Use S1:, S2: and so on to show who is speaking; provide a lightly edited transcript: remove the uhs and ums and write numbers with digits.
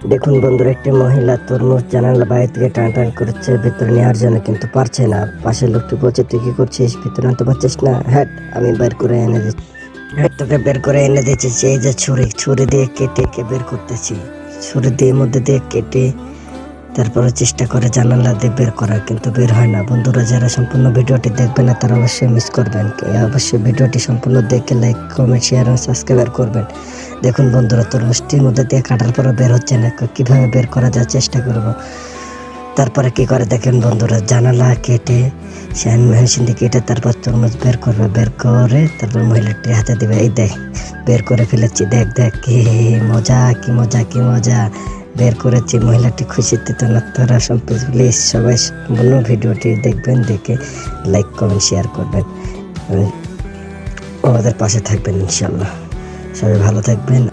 S1: দেখুন বন্ধুরা, একটি মহিলা তরমুজ জানালা বাইরে থেকে টান টান করছে ভিতরে নেওয়ার জন্য, কিন্তু পারছে না। পাশের লোকটি বলছে, তুই কি করছিস, ভিতরে আনতে পারছিস না? হ্যাঁ, আমি বের করে এনে দিচ্ছি। হ্যাঁ, তোকে বের করে এনে দিচ্ছি। এই যে ছুরি দিয়ে কেটে বের করতেছি। ছুরি দিয়ে মধ্যে দিয়ে কেটে তারপরে চেষ্টা করে জানালা দিয়ে বের করার, কিন্তু বের হয় না। বন্ধুরা, যারা সম্পূর্ণ ভিডিওটি দেখবেন না তারা অবশ্যই মিস করবেন। অবশ্যই ভিডিওটি সম্পূর্ণ দেখে লাইক, কমেন্ট, শেয়ার এবং সাবস্ক্রাইব করবেন। দেখুন বন্ধুরা, তরমুজটির মধ্যে দিয়ে কাটার পরে বের হচ্ছে না। কিভাবে বের করা যায় চেষ্টা করব। তারপরে কি করে দেখেন বন্ধুরা, জানালা কেটে মেশিন দিয়ে কেটে তারপর তরমুজ বের করবে। বের করে তারপর মহিলাটির হাতে দিবে। এই দেখ, বের করে ফেলেছি। দেখ দেখ, কি মজা, কি মজা, কি মজা, বের করেছি। মহিলাটি খুশিতে তো আপনারা সম্পূর্ণ প্লিজ সবাই সম্পূর্ণ ভিডিওটি দেখবেন, দেখে লাইক, কমেন্ট, শেয়ার করবেন, আমাদের পাশে থাকবেন ইনশাল্লাহ। সবাই ভালো থাকবেন।